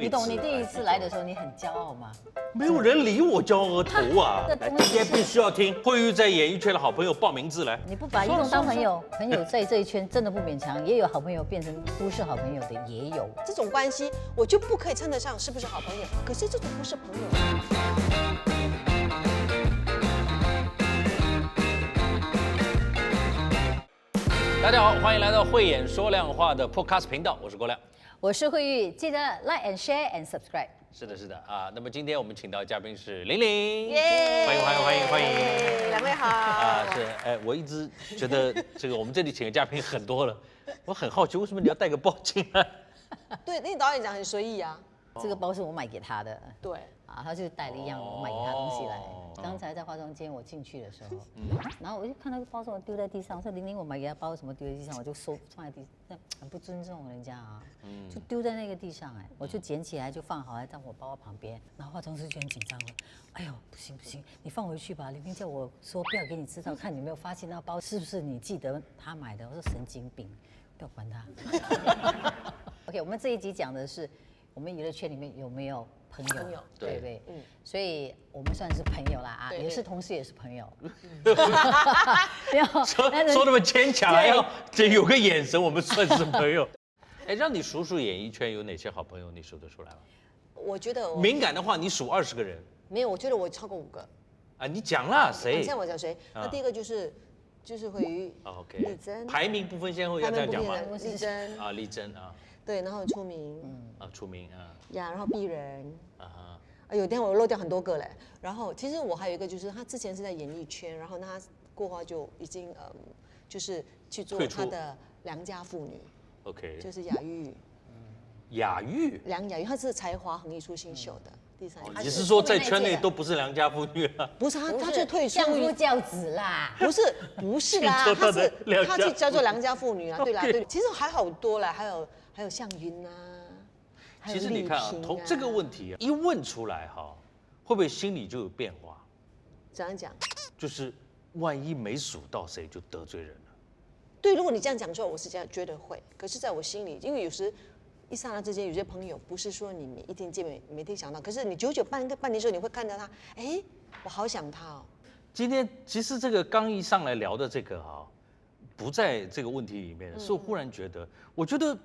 你懂你第一次来的时候你很骄傲吗？没有人理我，骄傲额头啊！这来，今天必须要听慧玉在演艺圈的好朋友报名字来。你不把一栋当朋友，朋友在这一圈真的不勉强，也有好朋友变成不是好朋友的也有。这种关系我就不可以称得上是不是好朋友，可是这种不是朋友。大家好，欢迎来到慧眼说亮话的 Podcast 频道，我是郭亮。我是慧玉，记得 like and share and subscribe。是的，是的啊。那么今天我们请到的嘉宾是玲玲，耶欢迎欢迎欢迎欢迎。两位好。是，我一直觉得这个我们这里请的嘉宾很多了，我很好奇为什么你要带个包进来？对，那导演讲很随意啊。这个包是我买给他的，对，啊，他就带了一样我买给他的东西来。刚才在化妆间我进去的时候，然后我就看那个包怎么丢在地上，我说玲玲，我买给他包什么丢在地上，我就放在地上，很不尊重人家啊，就丢在那个地上哎，我就捡起来就放好，在我包旁边，然后化妆师就很紧张了，哎呦不行不行，你放回去吧，玲玲叫我说不要给你知道，看你有没有发现那包是不是你记得他买的，我说神经病，不要管他。OK， 我们这一集讲的是我们娱乐圈里面有没有朋友，对不对？所以我们算是朋友啦啊，也是同事，也是朋友。说那么牵强，还要有个眼神，我们算是朋友。哎，让你数数演艺圈有哪些好朋友，你数得出来吗？我觉得敏感的话，你数20个人。没有，我觉得我超过5个。啊，你讲啦，谁？现在我讲谁？那第一个就是慧瑜， OK， 丽珍，排名不分先后，要这样讲吗？丽珍啊，丽珍啊，对，然后出名，出名啊，呀，然后鄙人，啊哎呦，等下我漏掉很多个嘞。然后其实我还有一个就是他之前是在演艺圈，然后他过后就已经就是去做他的良家妇女 ，OK， 就是雅玉，雅玉，梁雅玉，她是才华横溢出新秀的第3季。你是说在圈内都不是良家妇女了？不是他就退出相夫教子啦，不是啦，他去叫做良家妇女啊，对啦对，其实还好多啦，还有向云啊。其实你看啊，从这个问题一问出来哈，会不会心里就有变化？怎样讲？就是万一没数到谁就得罪人了。对，如果你这样讲出来，我是这样觉得会。可是在我心里，因为有时一刹那之间，有些朋友不是说你每一天见面每天想到，可是你久久半年之后，你会看到他，哎，我好想他哦。今天其实这个刚一上来聊的这个哈，不在这个问题里面，是我忽然觉得，我觉得。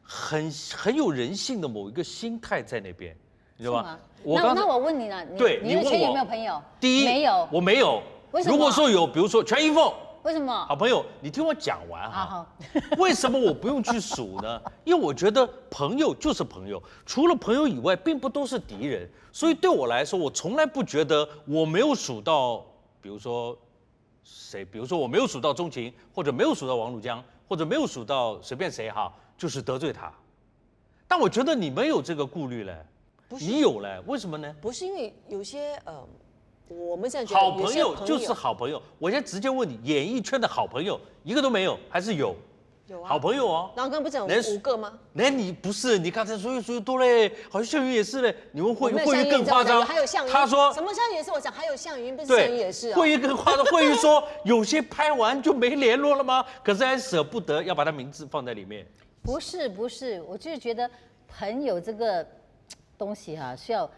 很有人性的某一个心态在那边，你知道吗？那我问你了，对，你的圈有没有朋友？第一，没有，我没有。为什么？如果说有，比如说全一凤，为什么？好朋友，你听我讲完哈。好。为什么我不用去数呢？因为我觉得朋友就是朋友，除了朋友以外，并不都是敌人。所以对我来说，我从来不觉得我没有数到，比如说谁，比如说我没有数到钟情，或者没有数到王汝江，或者没有数到随便谁哈。就是得罪他，但我觉得你没有这个顾虑嘞，你有嘞，为什么呢？不是因为有些我们现在觉得好朋友就是好朋友。我现在直接问你，演艺圈的好朋友一个都没有，还是有？有啊，好朋友哦。然后刚刚不是讲5个吗？那你不是，你刚才说多嘞，好像向云也是嘞。你问慧玉更夸张，还有向云，他说什么向云也是我讲，还有向云，不是向云也是啊。慧玉更夸张，慧玉说有些拍完就没联络了吗？可是还舍不得要把他名字放在里面。不是，我就是觉得朋友这个东西哈，需要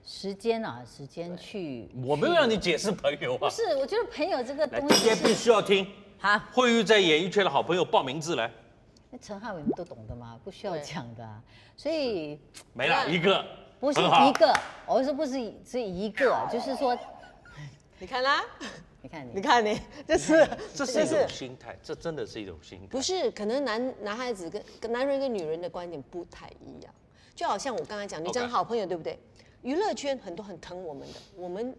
时间去。我没有让你解释朋友啊。不是，我觉得朋友这个东西。今天必须要听。好，慧玉在演艺圈的好朋友报名字来。那陈汉伟都懂的嘛，不需要讲的啊。所以没了一个，不是一个，我说不是只一个，就是说，你看啦。你看你，这是一种心态，这真的是一种心态。不是，可能男孩子跟男人跟女人的观点不太一样。就好像我刚才讲，你讲好朋友对不对？娱乐圈很多很疼我们的，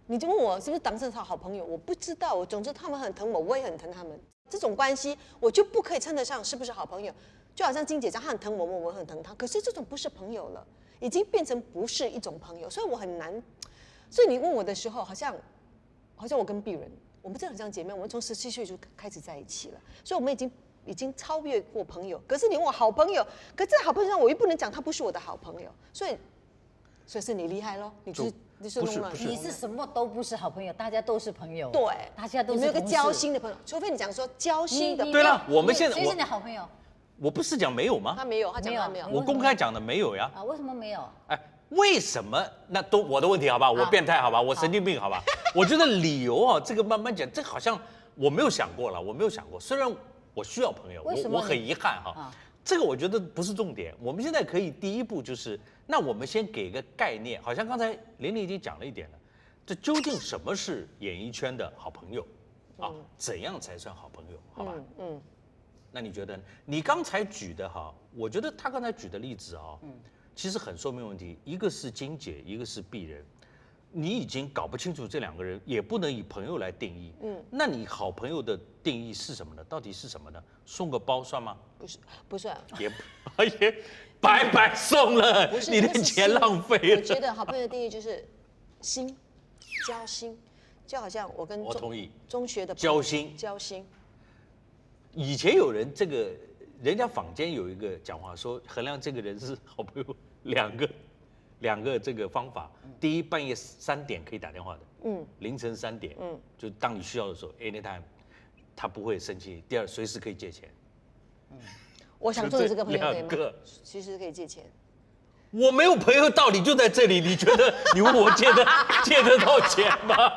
你就问我是不是当成好朋友，我不知道。总之他们很疼我，我也很疼他们。这种关系我就不可以称得上是不是好朋友。就好像金姐这样，她很疼我，我很疼她，可是这种不是朋友了，已经变成不是一种朋友，所以我很难。所以你问我的时候，好像我跟鄙人，我们真的很像姐妹，我们从17岁就开始在一起了，所以我们已经超越过朋友。可是你问我好朋友，可是这好朋友上我又不能讲他不是我的好朋友，所以是你厉害咯，你是弄乱。你是什么都不是好朋友，大家都是朋友。对，大家都是你没有个交心的朋友，除非你讲说交心的。对了，我们现在谁是你的好朋友？我不是讲没有吗？他没有，他讲他没有。我公开讲的没有呀。啊，为什么没有？哎，为什么？那都我的问题好吧？我变态好吧？我神经病好吧？我觉得理由啊，这个慢慢讲，这好像我没有想过了，我没有想过。虽然我需要朋友，我很遗憾哈。这个我觉得不是重点。我们现在可以第一步就是，那我们先给个概念，好像刚才玲玲已经讲了一点了。这究竟什么是演艺圈的好朋友啊？怎样才算好朋友？好吧？那你觉得呢？你刚才举的哈，我觉得他刚才举的例子啊，其实很说明问题。一个是金姐，一个是鄙人，你已经搞不清楚这两个人，也不能以朋友来定义。那你好朋友的定义是什么呢？到底是什么呢？送个包算吗？不算，也白白送了，你的钱浪费了。我觉得好朋友的定义就是心，交心，就好像我跟我同意中学的交心。以前有人人家坊间有一个讲话说，衡量这个人是好朋友两个这个方法。第一，半夜3点可以打电话的，凌晨3点，就当你需要的时候 ，anytime， 他不会生气。第二，随时可以借钱。我想做你这个朋友可以吗？两个，其实可以借钱。我没有朋友，道理就在这里。你觉得你问我借得到钱吗？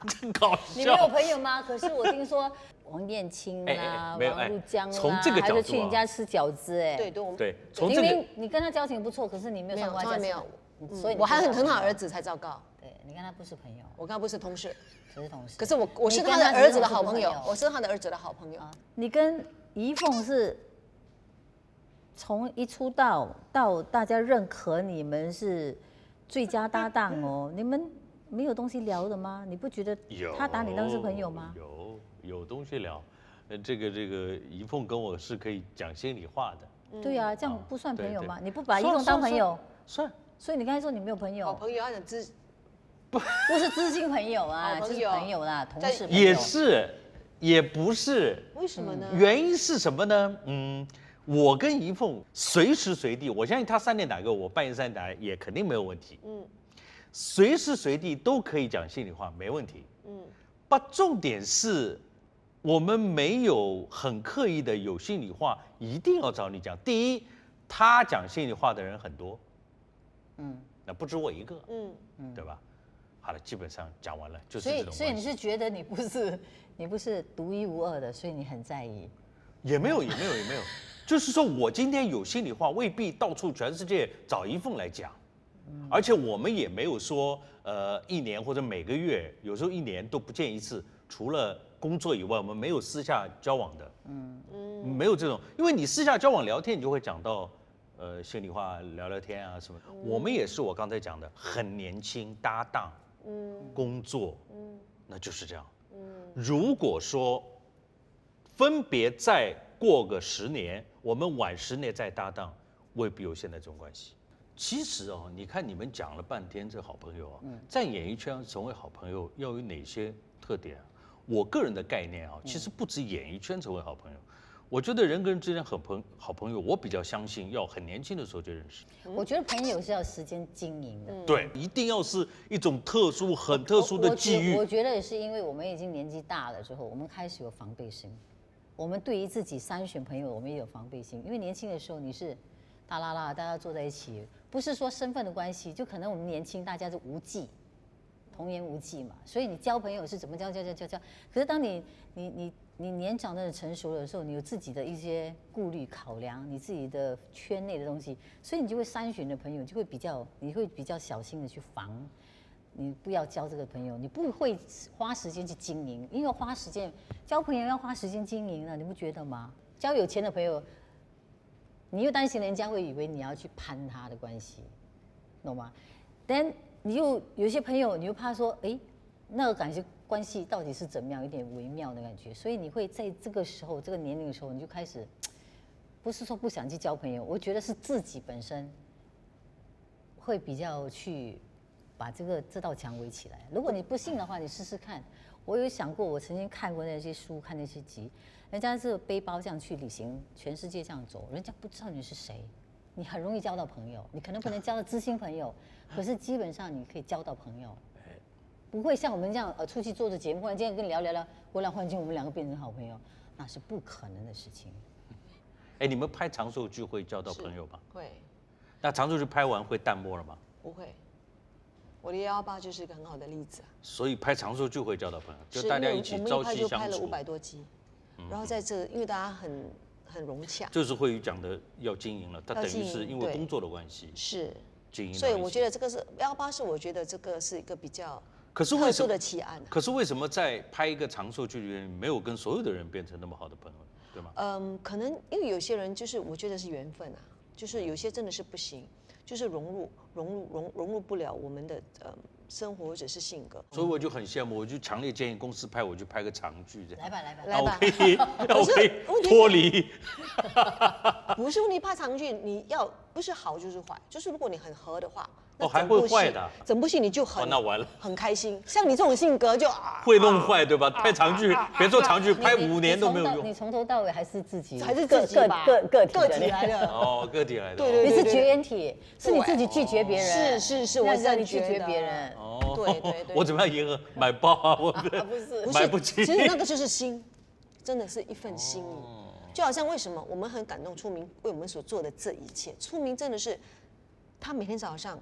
真搞笑。你没有朋友吗？可是我听说王燕青啦、王璐江啦，还是去人家吃饺子哎。对，从这个你跟他交情不错，可是你没有上过他家，没有，所以我还很好儿子才糟糕。对，你跟他不是朋友，我跟他不是同事，只是同事。可是我是他的儿子的好朋友，我是他的儿子的好朋友。你跟怡凤是从一出道到大家认可你们是最佳搭档哦，你们没有东西聊的吗？你不觉得他把你当是朋友吗？有东西聊，这个怡凤跟我是可以讲心里话的。对啊，这样不算朋友吗？你不把怡凤当朋友？算。所以你刚才说你没有朋友？好朋友，他的不是知心朋友啊，就是朋友啦，同事。也是，也不是。为什么呢？原因是什么呢？我跟怡凤随时随地，我相信他3点打给我，半夜3点打也肯定没有问题。随时随地都可以讲心里话，没问题。把重点是，我们没有很刻意的有心里话一定要找你讲。第一，他讲心里话的人很多，那不止我一个，对吧？好了，基本上讲完了，就是这种。所以你是觉得你不是独一无二的，所以你很在意？也没有。就是说我今天有心里话，未必到处全世界找怡凤来讲，而且我们也没有说1年或者每个月，有时候1年都不见一次，除了工作以外，我们没有私下交往的，没有这种，因为你私下交往聊天，你就会讲到心里话聊聊天啊什么。我们也是我刚才讲的，很年轻搭档，工作，那就是这样。如果说分别再过个10年，我们晚10年再搭档，未必有现在这种关系。其实哦，你看你们讲了半天这好朋友啊，在演艺圈成为好朋友要有哪些特点啊？我个人的概念啊，其实不止演艺圈成为好朋友，我觉得人跟人之间好朋友，我比较相信要很年轻的时候就认识。我觉得朋友是要时间经营的，对，一定要是一种很特殊的际遇。我觉得也是因为我们已经年纪大了之后，我们开始有防备心。我们对于自己筛选朋友，我们也有防备心，因为年轻的时候你是大啦啦，大家坐在一起，不是说身份的关系，就可能我们年轻，大家是无忌，童言无忌嘛，所以你交朋友是怎么交。可是当你年长的成熟的时候，你有自己的一些顾虑考量，你自己的圈内的东西，所以你就会筛选的朋友你会比较小心的去防。你不要交这个朋友，你不会花时间去经营，因为花时间交朋友要花时间经营了，你不觉得吗？交有钱的朋友，你又担心人家会以为你要去攀他的关系，懂吗？但你又有些朋友，你又怕说，那个感觉关系到底是怎么样，有点微妙的感觉，所以你会在这个时候，这个年龄的时候，你就开始，不是说不想去交朋友，我觉得是自己本身会比较去把这道墙围起来。如果你不信的话，你试试看。我有想过，我曾经看过那些书，看那些集，人家是背包这样去旅行，全世界这样走，人家不知道你是谁，你很容易交到朋友。你可能不能交到知心朋友，可是基本上你可以交到朋友，不会像我们这样出去做着节目，忽然间跟你聊，忽然间我们2个变成好朋友，那是不可能的事情。哎，你们拍长寿剧会交到朋友吗？会，那长寿剧拍完会淡漠了吗？不会。我的118就是一个很好的例子啊。所以拍长寿剧会交到朋友，是就大家一起因为我们一拍朝夕相就拍了处。 500多集，然后在这，因为大家很融洽，就是慧宇讲的要经营了，他等于是因为对工作的关系是，经营到一起。所以我觉得这个是118，是我觉得这个是一个比较可是为什么特殊的奇案啊。可是为什么在拍一个长寿剧里面，没有跟所有的人变成那么好的朋友，对吗？可能因为有些人就是我觉得是缘分啊，就是有些真的是不行，就是融入不了我们的生活或者是性格。所以我就很羡慕，我就强烈建议公司派我去拍个长剧，这样。来吧来吧，来吧那我可以，那我可以问题是脱离。不是问题，拍长剧你要不是好就是坏，就是如果你很合的话，那哦还整部戏会坏的啊整部戏你就哦，那完了，很开心。像你这种性格就会弄坏，对吧？拍长剧，别说长剧，拍5年都没有你用。从头到尾还是自己，还是自己吧个体个体来的。哦，个体来的。对你是绝缘体，是你自己拒绝别人，是，我让这样你拒绝觉得别人。哦，对，我怎么样迎合？买包啊，我不是不是买不起。其实那个就是心，真的是一份心意。哦就好像为什么我们很感动出明为我们所做的这一切，出明真的是他每天早上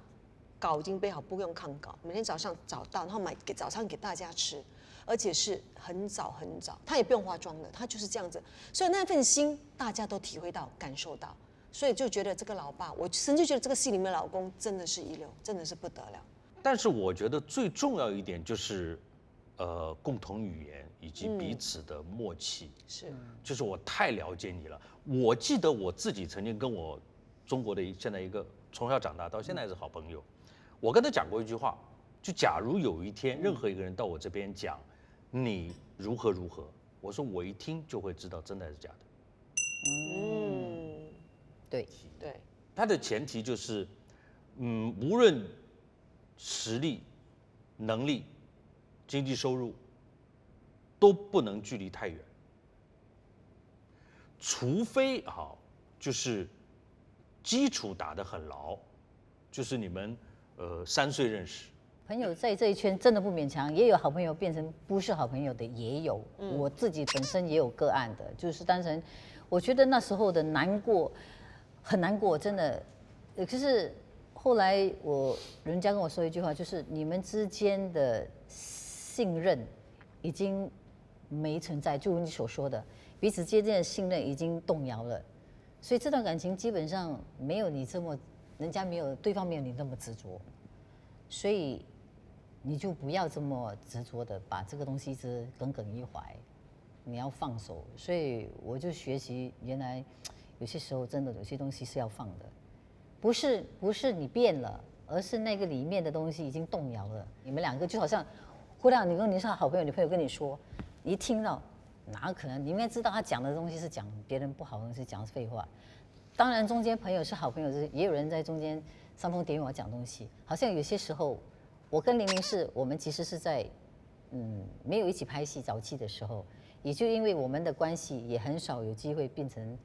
稿已经备好，不用看稿，每天早上早到，然后早餐给大家吃，而且是很早很早，他也不用化妆的，他就是这样子，所以那份心大家都体会到、感受到，所以就觉得这个老爸，我甚至觉得这个戏里面的老公真的是一流，真的是不得了。但是我觉得最重要一点就是，共同语言以及彼此的默契。是，就是我太了解你了。我记得我自己曾经跟我中国的现在一个从小长大到现在是好朋友，我跟他讲过一句话，就假如有一天任何一个人到我这边讲你如何如何，我说我一听就会知道真的还是假的。对，对，它的前提就是，无论实力、能力、经济收入，都不能距离太远。除非就是基础打得很牢，就是你们3岁认识，朋友在这一圈真的不勉强，也有好朋友变成不是好朋友的，也有。我自己本身也有个案的，就是单纯，我觉得那时候的难过，很难过，真的。可是后来人家跟我说一句话，就是你们之间的信任已经没存在，就如你所说的，彼此之间的信任已经动摇了，所以这段感情基本上没有你这么，对方没有你那么执着，所以你就不要这么执着的把这个东西一直耿耿于怀，你要放手。所以我就学习，原来有些时候真的有些东西是要放的，不是你变了，而是那个里面的东西已经动摇了。你们两个就好像，忽然你是好朋友，你朋友跟你说，你一听到哪可能？你应该知道他讲的东西是讲别人不好的东西，讲废话。当然中间朋友是好朋友，也有人在中间煽风点雨我讲东西。好像有些时候，我跟玲玲我们其实是在没有一起拍戏早期的时候，也就因为我们的关系也很少有机会变成。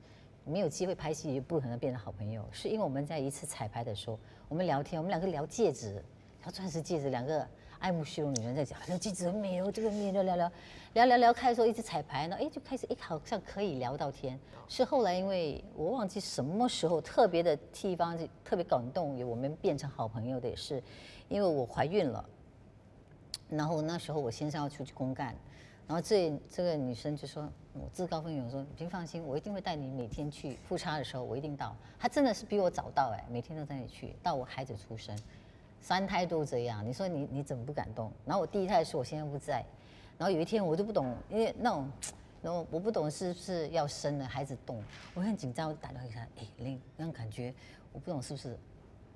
没有机会拍戏，也不可能变成好朋友。是因为我们在一次彩排的时候，我们聊天，我们两个聊戒指，聊钻石戒指，两个爱慕虚荣女人在讲，这个戒指很美哦，这个美聊开的时候一直彩排呢，就开始好像可以聊到天。是后来因为我忘记什么时候特别的地方特别感动，我们变成好朋友的也是，因为我怀孕了，然后那时候我先生要出去公干。然后这个女生就说，我自告奋勇说，请放心，我一定会带你每天去复查的时候，我一定到。她真的是比我早到每天都在那里去，到我孩子出生，3胎都这样。你说你怎么不感动？然后我第1胎的时候我先生不在，然后有一天我就不懂，因为那种我不懂是不是要生了孩子动，我很紧张，我打电话给他，玲，那种感觉我不懂是不是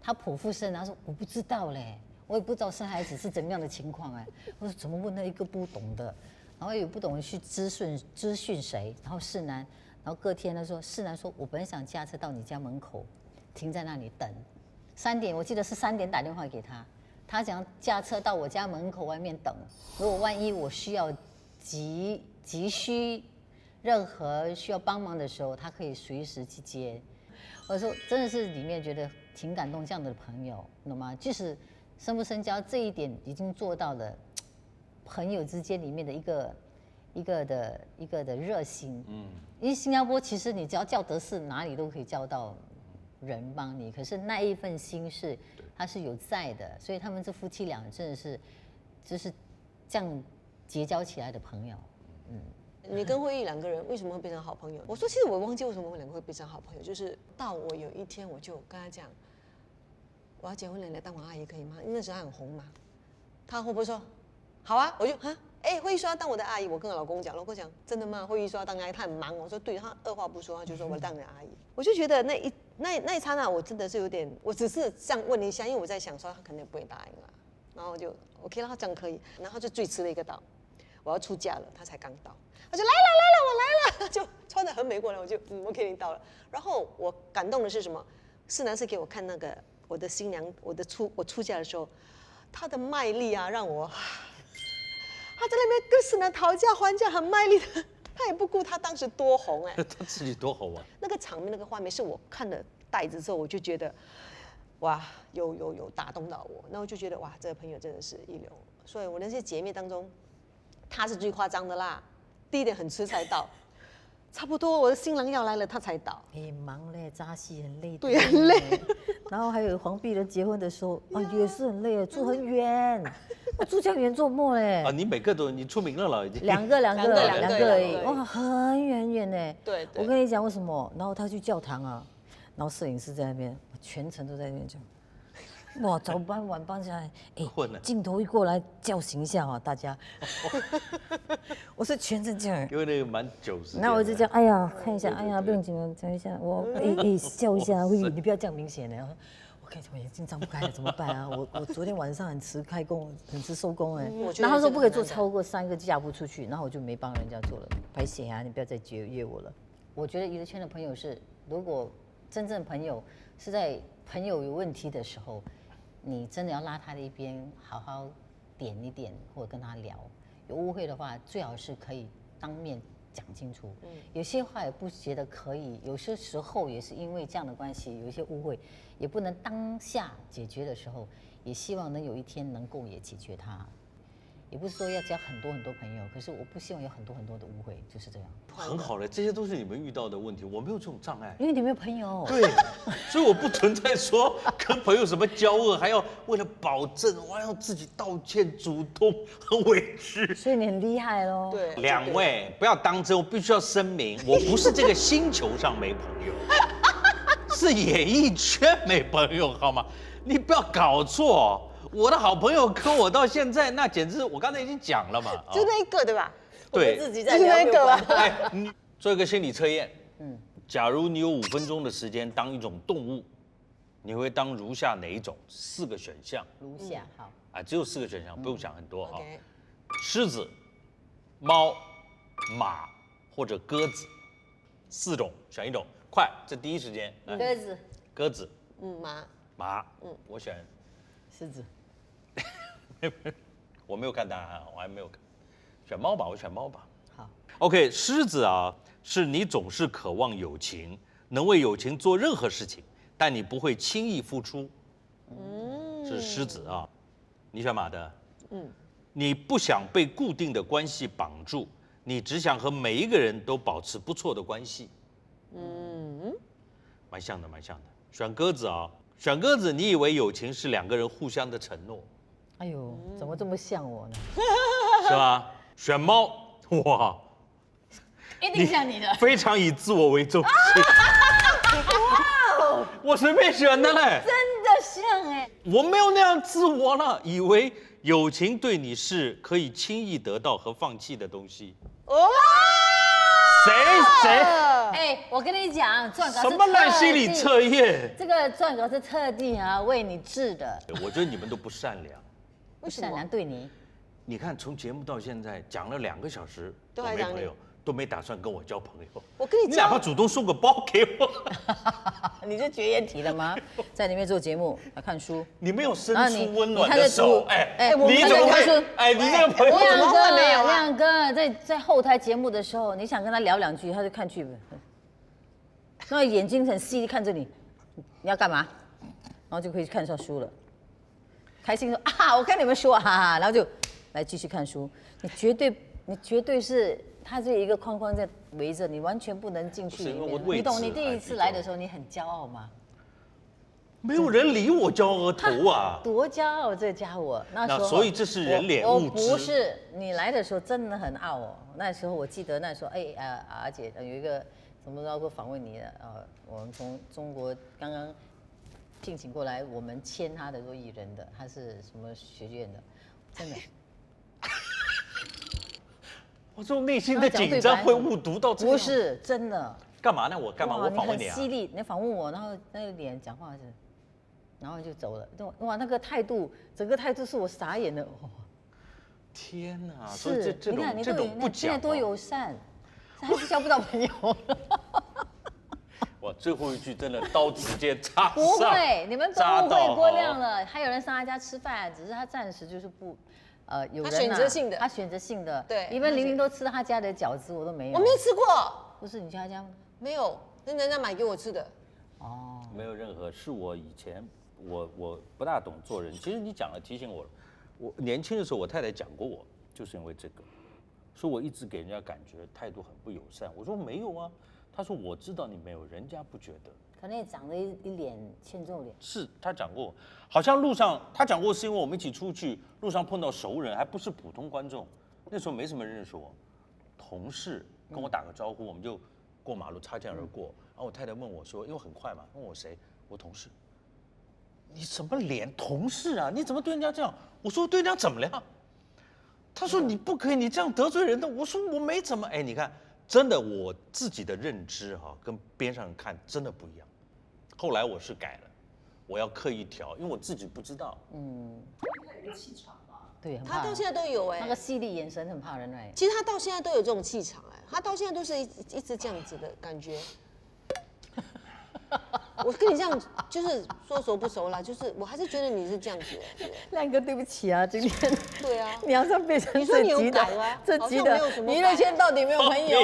他剖腹生，他说我不知道嘞，我也不知道生孩子是怎么样的情况我说怎么问了一个不懂的。然后也不懂去资讯谁，然后世南，然后隔天他说世南说，我本来想驾车到你家门口，停在那里等，3点，我记得是3点打电话给他，他想驾车到我家门口外面等，如果万一我需要急需任何需要帮忙的时候，他可以随时去接。我说真的是里面觉得挺感动这样的朋友，懂吗？即使深不深交这一点已经做到了。朋友之间里面的一个的热心。因为新加坡其实你只要叫德士，哪里都可以叫到人帮你，可是那一份心是他是有在的，所以他们这夫妻俩真的是就是这样结交起来的朋友。你跟慧玉两个人为什么会变成好朋友？我说其实我忘记为什么我们两个会变成好朋友，就是到我有一天我就跟他讲，我要结婚了，你来当我阿姨可以吗？因为那时候他很红嘛，他会不会说好啊？我就慧玉说要当我的阿姨，我跟我老公讲，老公讲真的吗？慧玉说要当阿姨，他很忙。我说对，他二话不说，他就说我当你的阿姨。我就觉得那一刹那，我真的是有点，我只是这样问一下，因为我在想说他肯定不会答应啦，然后我就 OK 了，他这样可以，然后就最迟的一个到，我要出嫁了，他才刚到，他就来了，我来了，就穿得很美过来，我就OK 你到了。然后我感动的是什么？世男是给我看那个我的新娘，我出嫁的时候，她的卖力啊，让我。他在那边跟世男讨价还价，很卖力的，他也不顾他当时多红他自己多好玩。那个场面、那个画面，是我看了袋子之后，我就觉得，哇，有打动到我。那我就觉得，哇，这个朋友真的是一流。所以我那些姐妹当中，她是最夸张的啦。第一点很迟才到，差不多我的新郎要来了，她才到。忙嘞，扎戏很累。对，很累。然后还有黄碧人结婚的时候也是很累，住很远。我住这样远做梦嘞！你每个都你出名了了已经。两个而已，哇，很远呢。对。我跟你讲为什么？然后他去教堂啊，然后摄影师在那边，全程都在那边讲。哇，早班晚班下来，镜头一过来叫醒一下啊，大家。我是全程这样。因为那个蛮久时间。那我就讲，哎呀，看一下，哎呀，不用紧了，讲一下，我笑一下，你不要这样明显的。我跟你说，我眼睛张不开了，怎么办啊？我昨天晚上很迟开工，很迟收工然后他说不可以做超过3个架步出去，然后我就没帮人家做了，拍写啊，你不要再节约我了。我觉得娱乐圈的朋友是，如果真正朋友是在朋友有问题的时候，你真的要拉他的一边，好好点一点，或者跟他聊。有误会的话，最好是可以当面讲清楚。有些话也不觉得可以，有些时候也是因为这样的关系，有一些误会也不能当下解决的时候，也希望能有一天能够也解决它。也不是说要交很多朋友，可是我不希望有很多的误会，就是这样。很好了，这些都是你们遇到的问题，我没有这种障碍。因为你没有朋友。对，所以我不存在说跟朋友什么交恶，还要为了保证，我还要自己道歉、主动，很委屈。所以你很厉害咯。对，两位不要当真，我必须要声明，我不是这个星球上没朋友，是演艺圈没朋友，好吗？你不要搞错。我的好朋友跟我到现在，那简直我刚才已经讲了嘛，就那一个对吧？对，自己在聊那个吧。哎，你做一个心理测验，假如你有5分钟的时间当一种动物，你会当如下哪一种？4个选项。如下好。只有4个选项，不用想很多哈。OK 狮子、猫、马或者鸽子，4种选一种，快，这第一时间。鸽子。鸽子。马。我选狮子。我没有看答案，我还没有看。选猫吧，我选猫吧。好 ，OK， 狮子啊，是你总是渴望友情，能为友情做任何事情，但你不会轻易付出。是狮子啊。你选马的。你不想被固定的关系绑住，你只想和每一个人都保持不错的关系。蛮像的。选鸽子啊。选鸽子，你以为友情是2个人互相的承诺？哎呦，怎么这么像我呢？是吧？选猫，哇，一定像你的，非常以自我为中心。我随便选的嘞，真的像哎。我没有那样自我了，以为友情对你是可以轻易得到和放弃的东西。谁？我跟你讲，撰稿是什么烂心理测验？这个撰稿是特地为你制的。我觉得你们都不善良。不善良对你？你看，从节目到现在讲了2个小时，都还讲你我没朋友，都没打算跟我交朋友。我跟你你哪怕主动送个包给我。你是绝缘体了吗？在里面做节目看书，你没有伸出温暖的手，你怎么会？你这个朋友怎么会没有啊？亮哥在后台节目的时候，你想跟他聊2句，他就看剧本，那眼睛很细看着你，你要干嘛？然后就可以看上书了，开心说我看你们书然后就来继续看书。你绝对你绝对是它是一个框框在围着你，完全不能进去里面。不是因为我位你懂？置你第一还比较次来的时候，你很骄傲吗？没有人理我焦额头啊。多骄傲这家伙！那时候，所以这是人脸我物质不是你来的时候真的很傲哦。那时候我记得那时候，阿姐有一个什么要过访问你的，我们从中国刚刚聘请过来，我们签他的做艺人的，他是什么学院的，真的。我这种内心的紧张会误读到这样。不是真的。干嘛呢？我干嘛？哇我访问你啊？很犀利，你访问我，然后那个脸讲话是，然后就走了。哇，那个态度，整个态度是我傻眼的。哦、天哪！所以是，这你看你种不讲，现在多友善，还是交不到朋友。哇，最后一句真的刀直接插上。不会，你们都误会郭亮了。了。还有人上他家吃饭，只是他暂时就是不，有人、啊、他选择性的，他选择性的。对，你们玲玲都吃他家的饺子，我都没有。我没吃过。不是你去他家吗？没有，是人家买给我吃的。哦，没有任何，是我以前我不大懂做人。其实你讲了提醒我了，我年轻的时候我太太讲过我，就是因为这个，说我一直给人家感觉态度很不友善。我说没有啊，她说我知道你没有，人家不觉得。可能也长得一脸欠揍脸。是他讲过，好像路上他讲过，是因为我们一起出去，路上碰到熟人，还不是普通观众，那时候没什么人认识我，同事跟我打个招呼，我们就过马路擦肩而过。然后我太太问我说，因为很快嘛，问我谁，我同事。你什么脸？同事啊？你怎么对人家这样？我说对人家怎么了？他说你不可以，你这样得罪人的。我说我没怎么，哎，你看，真的我自己的认知哈，跟边上人看真的不一样。后来我是改了，我要刻意调，因为我自己不知道。他有一个气场吧？对，很怕他到现在都有哎、那个犀利眼神很怕人哎。其实他到现在都有这种气场哎、他到现在都是一直这样子的感觉。我跟你这样就是说熟不熟啦，就是我还是觉得你是这样子的。亮哥，对不起啊，今天对啊，你好像变成你说你有这集改啊的好像没有什么娱乐圈到底没有朋友？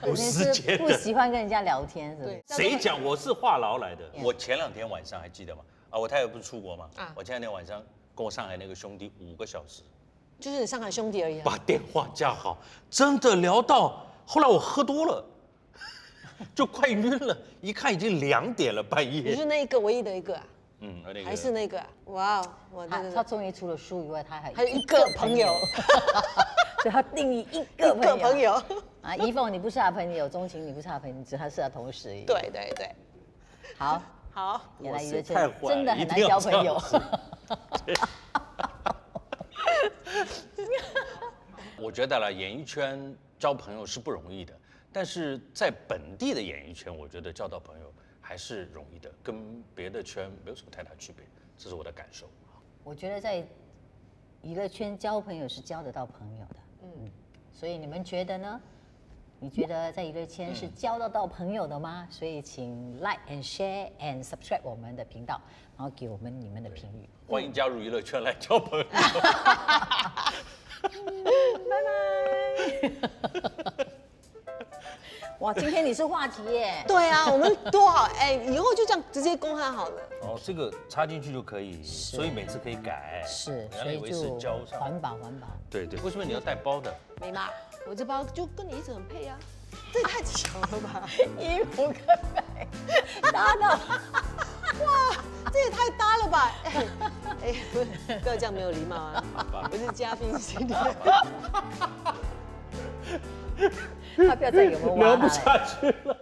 有你时间是不喜欢跟人家聊天，是不是对？谁讲我是话痨来的？我前2天晚上还记得吗？啊，我太太不是出国吗？啊我前2天晚上跟我上海那个兄弟5个小时，就是你上海兄弟而已、啊。把电话架好，真的聊到后来我喝多了，就快晕了，一看已经2点了半你夜。是那一个唯一的一个啊？那个还是那个啊？哇哦，我他真的他终于除了书以外，他还还有一个朋友，所以他定义一一个个朋友。啊。一凤你不是他朋友，钟情你不是他朋友，只是他是他同事而已。，对对对，好，好，原来娱乐圈太坏了真的很难一定要交朋友。我觉得啦，演艺圈交朋友是不容易的，但是在本地的演艺圈，我觉得交到朋友还是容易的，跟别的圈没有什么太大区别，这是我的感受。我觉得在娱乐圈交朋友是交得到朋友的，所以你们觉得呢？你觉得在娱乐圈是交得到朋友的吗？所以请 like and share and subscribe 我们的频道，然后给我们你们的评语。欢迎加入娱乐圈来交朋友。拜拜。哇，今天你是话题耶。对啊，我们多好哎，以后就这样直接公开好了。哦，这个插进去就可以，所以每次可以改。是，原来以为是胶上。环保环保。对对，为什么你要带包的？没嘛，我这包就跟你一直很配啊，这也太巧了吧？衣服跟美搭到，哇，这也太搭了吧？哎，不要这样没有礼貌啊！我是嘉宾系列。他不要再给我们挖聊不了。下去了。